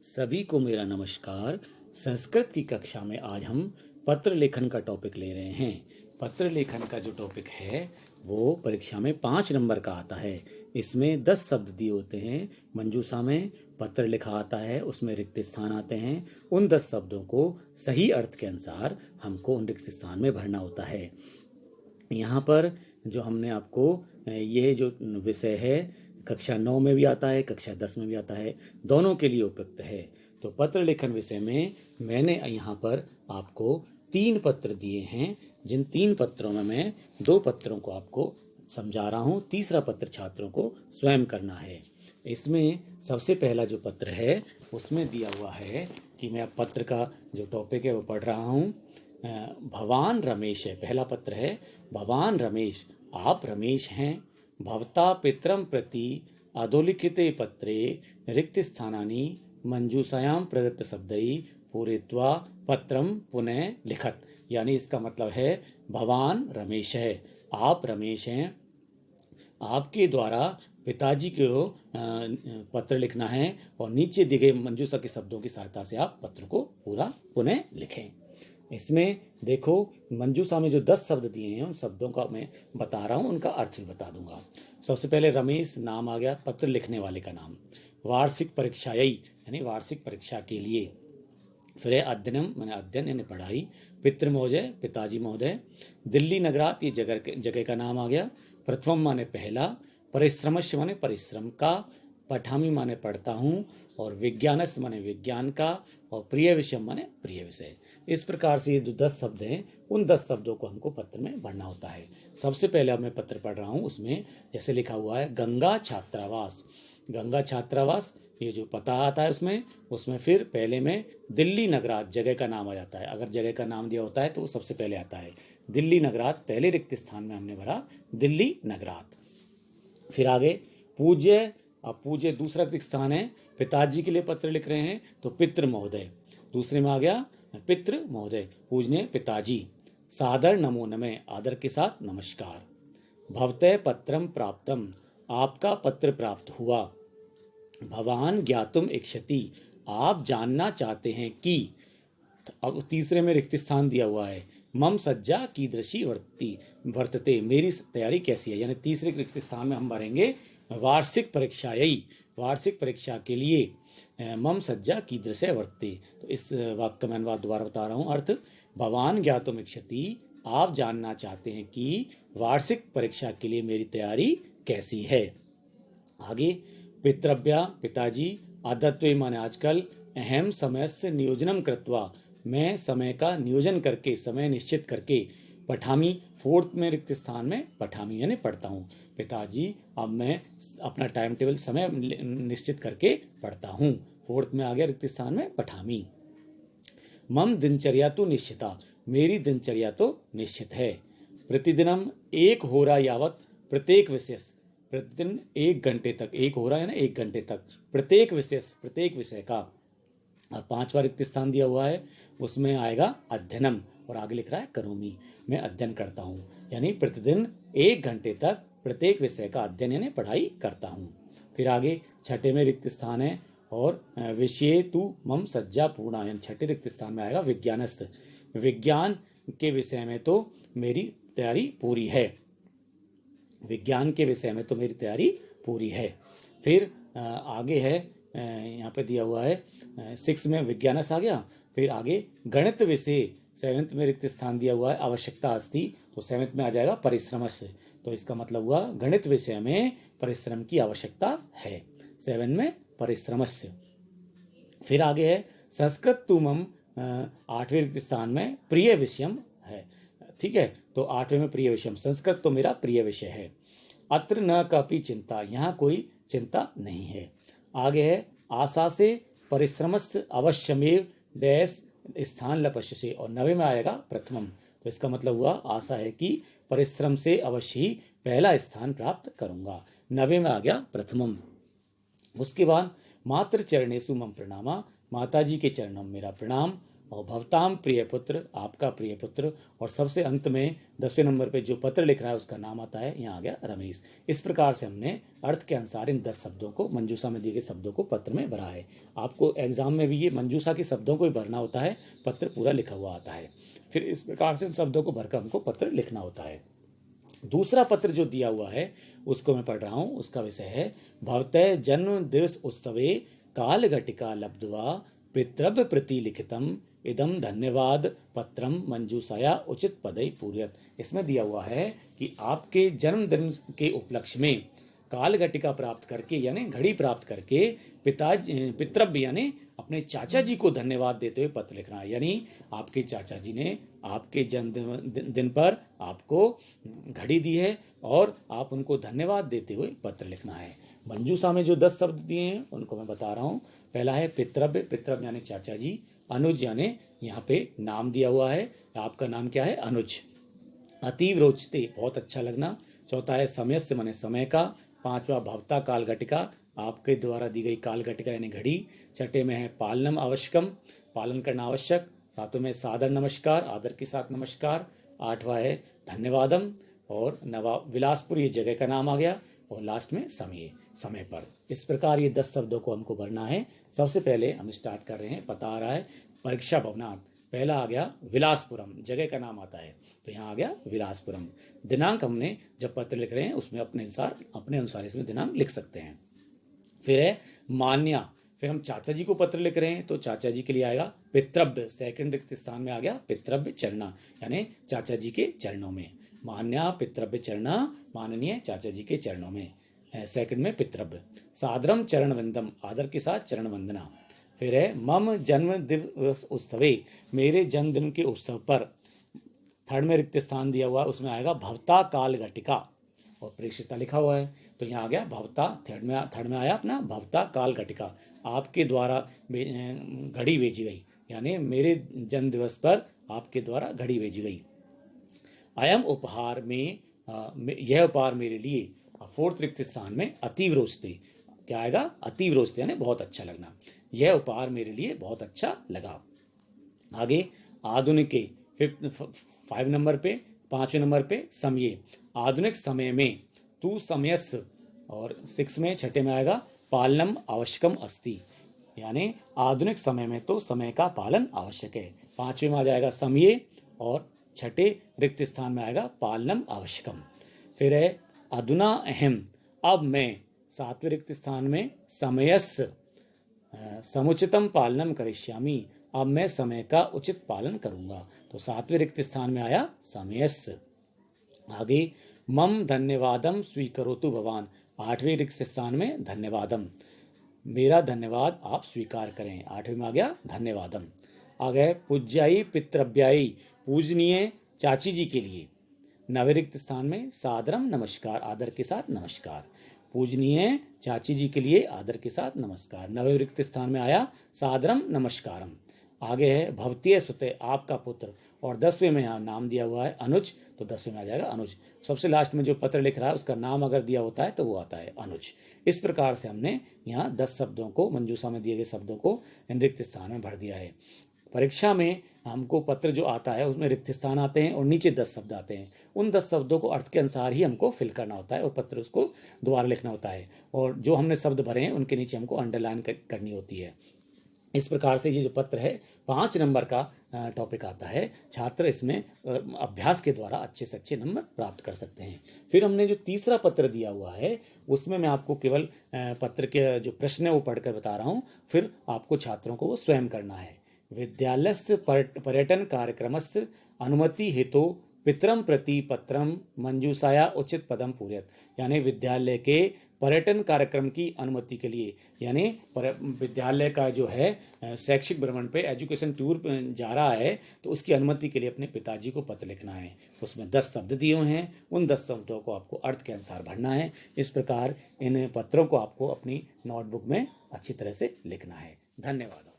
सभी को मेरा नमस्कार। संस्कृत की कक्षा में आज हम पत्र लेखन का टॉपिक ले रहे हैं। पत्र लेखन का जो टॉपिक है वो परीक्षा में 5 नंबर का आता है। इसमें 10 शब्द दिए होते हैं। मंजूषा में पत्र लिखा आता है, उसमें रिक्त स्थान आते हैं। उन 10 शब्दों को सही अर्थ के अनुसार हमको उन रिक्त स्थान में भरना होता है। यहाँ पर जो हमने आपको ये जो विषय है कक्षा 9 में भी आता है, कक्षा 10 में भी आता है, दोनों के लिए उपयुक्त है। तो पत्र लेखन विषय में मैंने यहाँ पर आपको 3 पत्र दिए हैं, जिन 3 पत्रों में मैं 2 पत्रों को आपको समझा रहा हूँ, तीसरा पत्र छात्रों को स्वयं करना है। इसमें सबसे पहला जो पत्र है उसमें दिया हुआ है कि मैं अब पत्र का जो टॉपिक है वो पढ़ रहा हूँ। भवान रमेश है, पहला पत्र है। भवान रमेश, आप रमेश हैं। भवता पित्रम प्रति अधोलिखिते पत्रे रिक्त स्थानानि मंजूषायां प्रदत्त शब्दैः पूरयित्वा पत्रम पुनः लिखत। यानी इसका मतलब है भवान रमेश है, आप रमेश हैं, आपके द्वारा पिताजी को पत्र लिखना है और नीचे दिए गए मंजूषा के शब्दों की सहायता से आप पत्र को पूरा पुनः लिखें। इसमें देखो मंजूषा में जो 10 शब्द दिए हैं उन शब्दों का मैं बता रहा हूँ, उनका अर्थ भी बता दूंगा। सबसे पहले रमेश नाम आ गया, पत्र लिखने वाले का नाम। वार्षिक परीक्षायी यानी वार्षिक परीक्षा के लिए। फिर अध्ययनम मैंने अध्ययन यानी पढ़ाई। पितृ महोदय पिताजी महोदय। दिल्ली नगरात ये जगह का नाम आ गया। प्रथमम माने पहला। परिश्रमस्य माने परिश्रम का। पठामी माने पढ़ता हूँ। और विज्ञानस माने विज्ञान का। और प्रिय विषय माने प्रिय विषय। इस प्रकार से ये जो 10 शब्द हैं उन 10 शब्दों को हमको पत्र में भरना होता है। सबसे पहले अब मैं पत्र पढ़ रहा हूँ, उसमें जैसे लिखा हुआ है गंगा छात्रावास। गंगा छात्रावास ये जो पता आता है उसमें फिर पहले में दिल्ली नगरात जगह का नाम आ जाता है। अगर जगह का नाम दिया होता है तो वो सबसे पहले आता है। दिल्ली नगरात पहले रिक्त स्थान में हमने भरा दिल्ली नगरात। फिर आगे पूज्य, अब पूज्य दूसरा रिक्त स्थान है। पिताजी के लिए पत्र लिख रहे हैं तो पितृ महोदय। दूसरे में आ गया पितृ महोदय, पूजने पिताजी। सादर नमो नमः, आदर के साथ नमस्कार। भवते पत्रम प्राप्तम, आपका पत्र प्राप्त हुआ। भवान ज्ञातुम इच्छति, आप जानना चाहते हैं कि। अब तीसरे में रिक्त स्थान दिया हुआ है। मम सज्जा कीदृशी वर्तते, मेरी तैयारी कैसी है। यानी तीसरे रिक्त स्थान में हम भरेंगे वार्षिक परीक्षायी, वार्षिक परीक्षा के लिए। मम सज्जा कीदृशे वर्तते, तो इस वाक्य में अनुवाद दोबारा बता रहा हूँ अर्थ। भवान ज्ञातुम इच्छति, आप जानना चाहते हैं कि वार्षिक परीक्षा के लिए मेरी तैयारी कैसी है। आगे पितृभ्या पिताजी। आदत्वे माने आजकल। अहम समय से नियोजनम कृत्वा, मैं समय का नियोजन करके, समय निश्चित करके। पठामी, फोर्थ में रिक्त स्थान में पठामी यानी पढ़ता हूँ। पिताजी अब मैं अपना टाइम टेबल समय निश्चित करके पढ़ता हूँ। फोर्थ में आ गया रिक्त स्थान में पठामी। मम दिनचर्या तो निश्चिता, मेरी दिनचर्या तो निश्चित है। प्रतिदिनम 1 होरा यावत प्रत्येक विषय, प्रतिदिन 1 घंटे तक, 1 होरा है ना 1 घंटे तक, प्रत्येक विषय का। अब 5वां रिक्त स्थान दिया हुआ है, उसमें आएगा अध्ययनम और आगे लिख रहा है करोमी, मैं अध्ययन करता हूँ। यानी प्रतिदिन 1 घंटे तक प्रत्येक विषय का अध्ययन यानी पढ़ाई करता हूँ। फिर आगे छठे में रिक्त स्थान है और विषय तु मम सज्जा पूर्णा, यानी छठे रिक्त स्थान में आएगा विज्ञानस्थ, विज्ञान के विषय में तो मेरी तैयारी पूरी है। विज्ञान के विषय में तो मेरी तैयारी पूरी है। फिर आगे है यहाँ पे दिया हुआ है 6 में विज्ञानस आ गया। फिर आगे गणित विषय 7th में रिक्त स्थान दिया हुआ है आवश्यकता अस्ति, तो 7th में आ जाएगा परिश्रमस्य। तो इसका मतलब हुआ गणित विषय में परिश्रम की आवश्यकता है, 7 में परिश्रमस्य। फिर आगे है संस्कृत तु मम, 8वें रिक्त स्थान में प्रिय विषयम है। ठीक है, तो 8वें में प्रिय विषयम, संस्कृत तो मेरा प्रिय विषय है। अत्र न कापी चिंता, यहाँ कोई चिंता नहीं है। आगे है आशा से परिश्रमस्य अवश्यमेव डैश स्थान लपश्यसे, और 9वें में आएगा प्रथमम। तो इसका मतलब हुआ आशा है कि परिश्रम से अवश्य ही पहला स्थान प्राप्त करूंगा। 9वें में आ गया प्रथमम। उसके बाद मातृ चरणेषु मम प्रणामा, माताजी के चरणों में मेरा प्रणाम। और भवताम प्रिय पुत्र, आपका प्रिय पुत्र, और सबसे अंत में 10वें नंबर पे जो पत्र लिख रहा है उसका नाम आता है, यहाँ आ गया रमेश। इस प्रकार से हमने अर्थ के अनुसार इन 10 शब्दों को, मंजूषा में दिए गए शब्दों को पत्र में भरा है। आपको एग्जाम में भी ये मंजूषा के शब्दों को ही भरना होता है, पत्र पूरा लिखा हुआ आता है। फिर इस प्रकार से इन शब्दों को भरकर हमको पत्र लिखना होता है। दूसरा पत्र जो दिया हुआ है उसको मैं पढ़ रहा हूँ। उसका विषय है भवतः जन्म दिवस उत्सवे काल घटिका लब्ध्वा पितृभ्य प्रति लिखितम इदम धन्यवाद पत्रम मंजूषाया उचित पदई पूर्यत। इसमें दिया हुआ है कि आपके जन्मदिन के उपलक्ष्य में काल घटिका प्राप्त करके यानी घड़ी प्राप्त करके पितृभ्य यानी अपने चाचा जी को धन्यवाद देते हुए पत्र लिखना है। यानी आपके चाचा जी ने आपके जन्मदिन पर आपको घड़ी दी है और आप उनको धन्यवाद देते हुए पत्र लिखना है। मंजूषा में जो 10 शब्द दिए हैं उनको मैं बता रहा हूँ। पहला है पितृभ्य, पितृभ्य यानी चाचा जी। अनुज यानी यहाँ पे नाम दिया हुआ है, आपका नाम क्या है, अनुज। अतीव रोचते, बहुत अच्छा लगना। चौथा है समयस्य माने समय का। पांचवा भवता काल घटिका, आपके द्वारा दी गई काल घटिका यानी घड़ी। छठे में है पालनम आवश्यकम, पालन करना आवश्यक। सातवें में सादर नमस्कार, आदर के साथ नमस्कार। आठवां है धन्यवादम, और नवा विलासपुर ये जगह का नाम आ गया। और लास्ट में समय, समय पर। इस प्रकार ये 10 शब्दों को हमको भरना है। सबसे पहले हम स्टार्ट कर रहे हैं, पता आ रहा है परीक्षा भवनाथ। पहला आ गया विलासपुरम, जगह का नाम आता है, तो यहाँ आ गया विलासपुरम। दिनांक हमने जब पत्र लिख रहे हैं उसमें अपने अनुसार इसमें दिनांक लिख सकते हैं। फिर है मान्या, फिर हम चाचा जी को पत्र लिख रहे हैं तो चाचा जी के लिए आएगा पितृभ्य, सेकंड रिक्त स्थान में आ गया पितृभ्य चरणा यानी चाचा जी के चरणों में। मान्या पितृभ्य चरणा, माननीय चाचा जी के चरणों में, सेकंड में पितृभ्य। सादरम चरण वंदम, आदर के साथ चरण वंदना। फिर है मम जन्म दिवस उत्सवे, मेरे जन्मदिन के उत्सव पर। थर्ड में रिक्त स्थान दिया हुआ है उसमें आएगा भवता काल घटिका और प्रेषिता लिखा हुआ है, तो यहाँ आ गया भवता। थर्ड में आया अपना भवता काल घटिका, आपके द्वारा घड़ी भेजी गई, यानी मेरे जन्म दिवस पर आपके द्वारा घड़ी भेजी गई। अयम उपहार में, यह उपहार मेरे लिए। फोर्थ रिक्त स्थान में अतीव रोचते, क्या आएगा, अतीव रोचते यानी बहुत अच्छा लगना। यह उपहार मेरे लिए बहुत अच्छा लगा। आगे आधुनिक के 5 नंबर पे, 5वें नंबर पे समय, आधुनिक समय में तू समयस, और 6 में, 6ठे में आएगा पालनम आवश्यकम अस्ति, यानी आधुनिक समय में तो समय का पालन आवश्यक है। 5वें में आ जाएगा समय और 6ठे रिक्त स्थान में आएगा पालनम आवश्यकम। फिर है अधुना अहम, अब मैं। 7वें रिक्त स्थान में समयस समुचितम पालनम करिष्यामि, अब मैं समय का उचित पालन करूंगा, तो 7वें रिक्त स्थान में आया समयस। आगे मम धन्यवादम स्वीकरोतु भवान, 8वें रिक्त स्थान में धन्यवादम, मेरा धन्यवाद आप स्वीकार करें, 8वें में आ गया धन्यवादम। आ गए पूज्याई पितृभ्याई, पूजनीय चाची जी के लिए। 9वें रिक्त स्थान में सादरम नमस्कार, आदर के साथ नमस्कार, पूजनीय चाची जी के लिए आदर के साथ नमस्कार। 9वें रिक्त स्थान में आया सादरम नमस्कारम। आगे है भवतीय सुते, आपका पुत्र, और 10वें में यहाँ नाम दिया हुआ है अनुज, तो 10वें में आ जाएगा अनुज। सबसे लास्ट में जो पत्र लिख रहा है उसका नाम अगर दिया होता है तो वो आता है अनुज। इस प्रकार से हमने यहाँ 10 शब्दों को, मंजूषा में दिए गए शब्दों को इन रिक्त स्थान में भर दिया है। परीक्षा में हमको पत्र जो आता है उसमें रिक्त स्थान आते हैं और नीचे 10 शब्द आते हैं। उन 10 शब्दों को अर्थ के अनुसार ही हमको फिल करना होता है और पत्र उसको दोबारा लिखना होता है, और जो हमने शब्द भरे हैं उनके नीचे हमको अंडरलाइन करनी होती है। इस प्रकार से ये जो पत्र है 5 नंबर का टॉपिक आता है। छात्र इसमें अभ्यास के द्वारा अच्छे से अच्छे नंबर प्राप्त कर सकते हैं। फिर हमने जो तीसरा पत्र दिया हुआ है उसमें मैं आपको केवल पत्र के जो प्रश्न है वो पढ़कर बता रहा हूँ, फिर आपको छात्रों को वो स्वयं करना है। विद्यालयस्य पर्यटन कार्यक्रमस्य अनुमति हेतु पितरम प्रति पत्रम मंजूषाया उचित पदम पूर्यत, यानी विद्यालय के पर्यटन कार्यक्रम की अनुमति के लिए, यानी विद्यालय का जो है शैक्षिक भ्रमण पे एजुकेशन टूर जा रहा है तो उसकी अनुमति के लिए अपने पिताजी को पत्र लिखना है। उसमें 10 शब्द दिए हुए हैं, उन 10 शब्दों को आपको अर्थ के अनुसार भरना है। इस प्रकार इन पत्रों को आपको अपनी नोटबुक में अच्छी तरह से लिखना है। धन्यवाद।